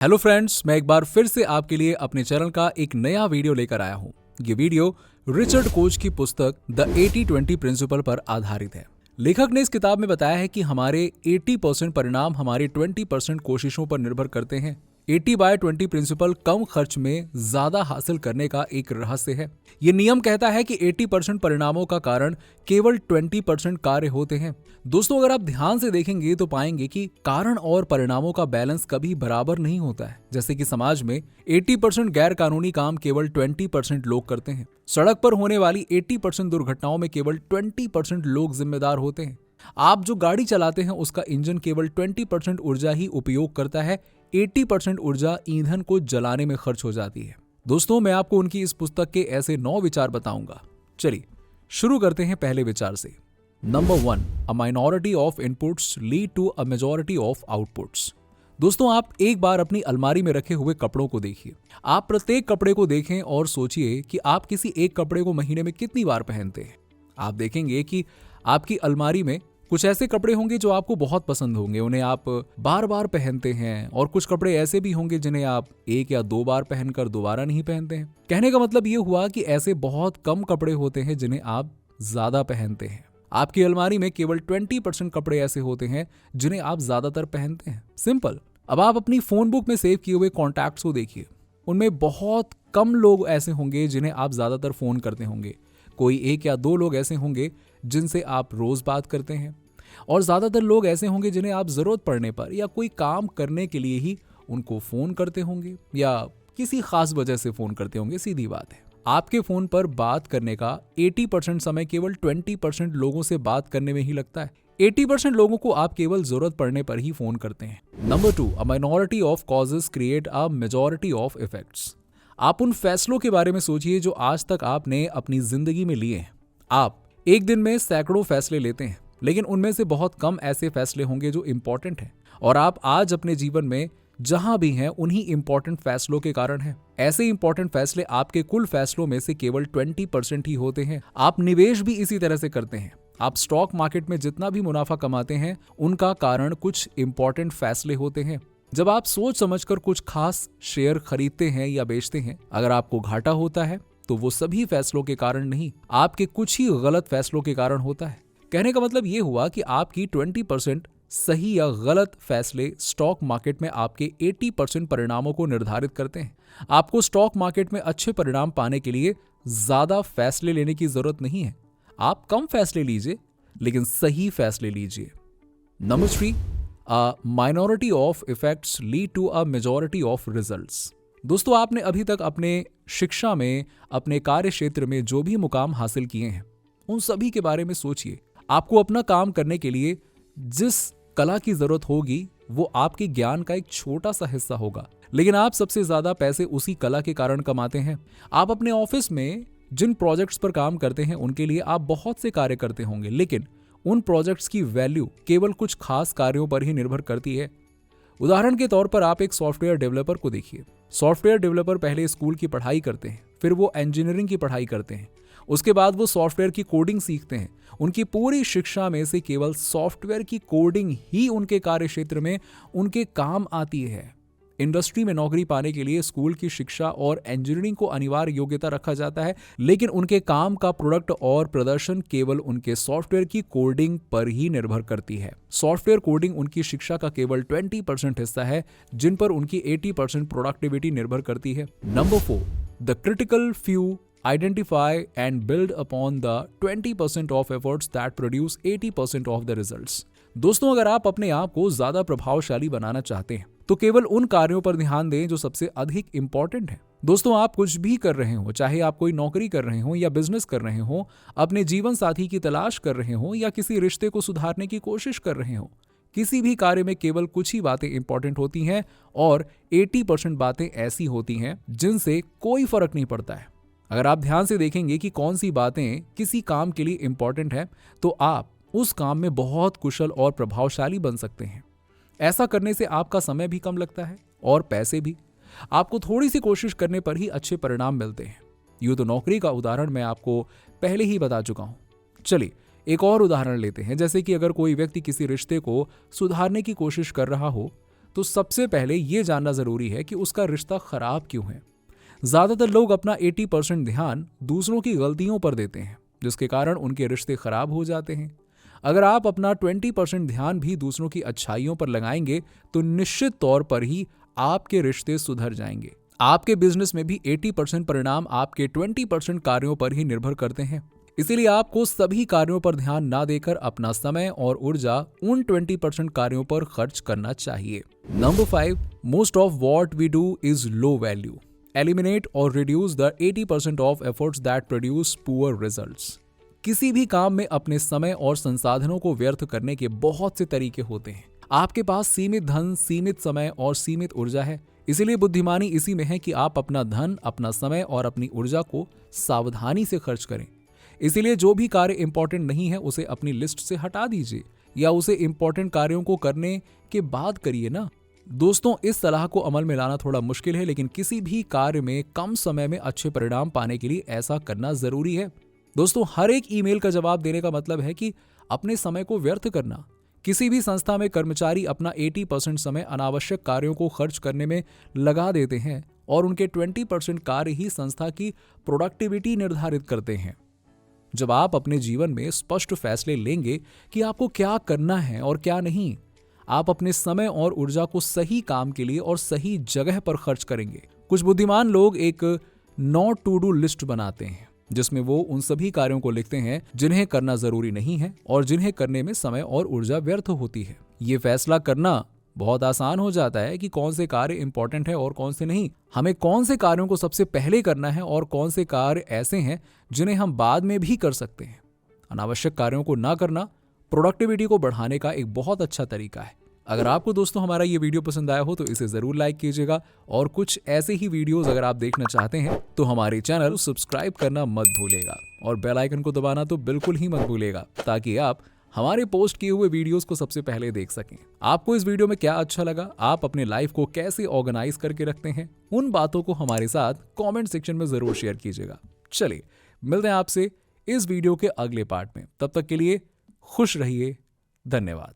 Hello friends, मैं एक बार फिर से आपके लिए अपने चैनल का एक नया वीडियो लेकर आया हूँ। ये वीडियो रिचर्ड कोच की पुस्तक द 80-20 प्रिंसिपल पर आधारित है। लेखक ने इस किताब में बताया है कि हमारे 80% परिणाम हमारे 20% कोशिशों पर निर्भर करते हैं। 80/20 प्रिंसिपल कम खर्च में ज्यादा हासिल करने का एक रहस्य है। ये नियम कहता है कि 80% परिणामों का कारण केवल 20% कार्य होते हैं। दोस्तों, अगर आप ध्यान से देखेंगे तो पाएंगे कि कारण और परिणामों का बैलेंस कभी बराबर नहीं होता है। जैसे कि समाज में 80% गैर कानूनी काम केवल 20% लोग करते हैं। सड़क पर होने वाली 80% दुर्घटनाओं में केवल 20% लोग जिम्मेदार होते हैं। आप जो गाड़ी चलाते हैं उसका इंजन केवल 20% ऊर्जा ही उपयोग करता है। 80% ऊर्जा ईंधन को जलाने में खर्च हो जाती है। दोस्तों, मैं आपको उनकी इस पुस्तक के ऐसे 9 विचार बताऊंगा। चलिए शुरू करते हैं पहले विचार से। Number 1, a minority of inputs lead to a majority of outputs. दोस्तों, आप एक बार अपनी अलमारी में रखे हुए कपड़ों को देखिए। आप प्रत्येक कपड़े को देखें और सोचिए कि आप किसी एक कपड़े को महीने में कितनी बार पहनते हैं। आप देखेंगे कि आपकी अलमारी में कुछ ऐसे कपड़े होंगे जो आपको बहुत पसंद होंगे, उन्हें आप बार बार पहनते हैं, और कुछ कपड़े ऐसे भी होंगे जिन्हें आप 1 या 2 बार पहनकर दोबारा नहीं पहनते हैं। कहने का मतलब ये हुआ कि ऐसे बहुत कम कपड़े होते हैं जिन्हें आप ज्यादा पहनते हैं। आपकी अलमारी में केवल 20% कपड़े ऐसे होते हैं जिन्हें आप ज्यादातर पहनते हैं। सिंपल। अब आप अपनी फोन बुक में सेव किए हुए कॉन्टैक्ट्स को देखिए। उनमें बहुत कम लोग ऐसे होंगे जिन्हें आप ज्यादातर फोन करते होंगे। कोई 1 या 2 लोग ऐसे होंगे जिनसे आप रोज बात करते हैं, और ज्यादातर लोग ऐसे होंगे जिन्हें आप जरूरत पड़ने पर या कोई काम करने के लिए ही उनको फोन करते होंगे, या किसी खास वजह से फोन करते होंगे। सीधी बात है, आपके फोन पर बात करने का 80% समय केवल 20% लोगों से बात करने में ही लगता है। 80% लोगों को आप केवल जरूरत पड़ने पर ही फोन करते हैं। Number 2, a minority of causes create a majority of effects. आप उन फैसलों के बारे में सोचिए जो आज तक आपने अपनी जिंदगी में लिए हैं। आप एक दिन में सैकड़ों फैसले लेते हैं, लेकिन उनमें से बहुत कम ऐसे फैसले होंगे जो इंपॉर्टेंट हैं, और आप आज अपने जीवन में जहां भी हैं उन्हीं इंपॉर्टेंट फैसलों के कारण हैं। ऐसे इंपॉर्टेंट फैसले आपके कुल फैसलों में से केवल 20% ही होते हैं। आप निवेश भी इसी तरह से करते हैं। आप स्टॉक मार्केट में जितना भी मुनाफा कमाते हैं उनका कारण कुछ इंपॉर्टेंट फैसले होते हैं। जब आप सोच समझकर कुछ खास शेयर खरीदते हैं या बेचते हैं, अगर आपको घाटा होता है तो वो सभी फैसलों के कारण नहीं, आपके कुछ ही गलत फैसलों के कारण होता है। कहने का मतलब ये हुआ कि आपकी 20% सही या गलत फैसले स्टॉक मार्केट में आपके 80% परिणामों को निर्धारित करते हैं। आपको स्टॉक मार्केट में अच्छे परिणाम पाने के लिए ज्यादा फैसले लेने की जरूरत नहीं है। आप कम फैसले लीजिए, लेकिन सही फैसले लीजिए। Number 3, a minority of effects lead to a majority of results. दोस्तों, आपने अभी तक अपने शिक्षा में, अपने कार्य क्षेत्र में जो भी मुकाम हासिल किए हैं, उन सभी के बारे में सोचिए। आपको अपना काम करने के लिए जिस कला की जरूरत होगी वो आपके ज्ञान का एक छोटा सा हिस्सा होगा, लेकिन आप सबसे ज्यादा पैसे उसी कला के कारण कमाते हैं। आप अपने ऑफिस में जिन प्रोजेक्ट्स पर काम करते हैं उनके लिए आप बहुत से कार्य करते होंगे, लेकिन उन प्रोजेक्ट्स की वैल्यू केवल कुछ खास कार्यों पर ही निर्भर करती है। उदाहरण के तौर पर आप एक सॉफ्टवेयर डेवलपर को देखिए। सॉफ्टवेयर डेवलपर पहले स्कूल की पढ़ाई करते हैं, फिर वो इंजीनियरिंग की पढ़ाई करते हैं, उसके बाद वो सॉफ्टवेयर की कोडिंग सीखते हैं। उनकी पूरी शिक्षा में से केवल सॉफ्टवेयर की कोडिंग ही उनके कार्य क्षेत्र में उनके काम आती है। इंडस्ट्री में नौकरी पाने के लिए स्कूल की शिक्षा और इंजीनियरिंग को अनिवार्य योग्यता रखा जाता है, लेकिन उनके काम का प्रोडक्ट और प्रदर्शन केवल उनके सॉफ्टवेयर की कोडिंग पर ही निर्भर करती है। सॉफ्टवेयर कोडिंग उनकी शिक्षा का केवल 20% हिस्सा है, जिन पर उनकी 80% प्रोडक्टिविटी निर्भर करती है। Number 4, the critical few identify and build upon the 20% of efforts that produce 80% of the results। दोस्तों, अगर आप अपने आप को ज्यादा प्रभावशाली बनाना चाहते हैं तो केवल उन कार्यों पर ध्यान दें जो सबसे अधिक इंपॉर्टेंट हैं। दोस्तों, आप कुछ भी कर रहे हो, चाहे आप कोई नौकरी कर रहे हो या बिजनेस कर रहे हो, अपने जीवन साथी की तलाश कर रहे हो या किसी रिश्ते को सुधारने की कोशिश कर रहे हो, किसी भी कार्य में केवल कुछ ही बातें इंपॉर्टेंट होती हैं और 80% बातें ऐसी होती हैं जिनसे कोई फर्क नहीं पड़ता है। अगर आप ध्यान से देखेंगे कि कौन सी बातें किसी काम के लिए इंपॉर्टेंट है, तो आप उस काम में बहुत कुशल और प्रभावशाली बन सकते हैं। ऐसा करने से आपका समय भी कम लगता है और पैसे भी। आपको थोड़ी सी कोशिश करने पर ही अच्छे परिणाम मिलते हैं। यूं तो नौकरी का उदाहरण मैं आपको पहले ही बता चुका हूं। चलिए एक और उदाहरण लेते हैं। जैसे कि अगर कोई व्यक्ति किसी रिश्ते को सुधारने की कोशिश कर रहा हो, तो सबसे पहले ये जानना जरूरी है कि उसका रिश्ता खराब क्यों है। ज्यादातर लोग अपना 80% ध्यान दूसरों की गलतियों पर देते हैं, जिसके कारण उनके रिश्ते खराब हो जाते हैं। अगर आप अपना 20% ध्यान भी दूसरों की अच्छाइयों पर लगाएंगे तो निश्चित तौर पर ही आपके रिश्ते सुधर जाएंगे। आपके बिजनेस में भी 80% परिणाम आपके 20% कार्यों पर ही निर्भर करते हैं। इसीलिए आपको सभी कार्यों पर ध्यान ना देकर अपना समय और ऊर्जा उन 20% कार्यों पर खर्च करना चाहिए। Number 5, most of what we do is low value. Eliminate और reduce the 80% of efforts that produce poor results. किसी भी काम में अपने समय और संसाधनों को व्यर्थ करने के बहुत से तरीके होते हैं। आपके पास सीमित धन, सीमित समय और सीमित ऊर्जा है। इसीलिए बुद्धिमानी इसी में है कि आप अपना धन, अपना समय और अपनी ऊर्जा को सावधानी से खर्च करें। इसीलिए जो भी कार्य इंपॉर्टेंट नहीं है उसे अपनी लिस्ट से हटा दीजिए, या उसे इंपॉर्टेंट कार्यों को करने के बाद करिए ना। दोस्तों, इस सलाह को अमल में लाना थोड़ा मुश्किल है, लेकिन किसी भी कार्य में कम समय में अच्छे परिणाम पाने के लिए ऐसा करना जरूरी है। दोस्तों, हर एक ईमेल का जवाब देने का मतलब है कि अपने समय को व्यर्थ करना। किसी भी संस्था में कर्मचारी अपना 80% समय अनावश्यक कार्यों को खर्च करने में लगा देते हैं और उनके 20% कार्य ही संस्था की प्रोडक्टिविटी निर्धारित करते हैं। जब आप अपने जीवन में स्पष्ट फैसले लेंगे कि आपको क्या करना है और क्या नहीं, आप अपने समय और ऊर्जा को सही काम के लिए और सही जगह पर खर्च करेंगे। कुछ बुद्धिमान लोग एक नॉट टू डू लिस्ट बनाते हैं, जिसमें वो उन सभी कार्यों को लिखते हैं जिन्हें करना जरूरी नहीं है और जिन्हें करने में समय और ऊर्जा व्यर्थ होती है। ये फैसला करना बहुत आसान हो जाता है कि कौन से कार्य इंपॉर्टेंट है और कौन से नहीं। हमें कौन से कार्यों को सबसे पहले करना है और कौन से कार्य ऐसे हैं जिन्हें हम बाद में भी कर सकते हैं। अनावश्यक कार्यों को ना करना प्रोडक्टिविटी को बढ़ाने का एक बहुत अच्छा तरीका है। अगर आपको दोस्तों हमारा ये वीडियो पसंद आया हो तो इसे जरूर लाइक कीजिएगा, और कुछ ऐसे ही वीडियोस अगर आप देखना चाहते हैं तो हमारे चैनल सब्सक्राइब करना मत भूलेगा और बेल आइकन को दबाना तो बिल्कुल ही मत भूलेगा, ताकि आप हमारे पोस्ट किए हुए वीडियोस को सबसे पहले देख सकें। आपको इस वीडियो में क्या अच्छा लगा, आप अपने लाइफ को कैसे ऑर्गेनाइज करके रखते हैं, उन बातों को हमारे साथ कमेंट सेक्शन में जरूर शेयर कीजिएगा। चलिए मिलते हैं आपसे इस वीडियो के अगले पार्ट में। तब तक के लिए खुश रहिए। धन्यवाद।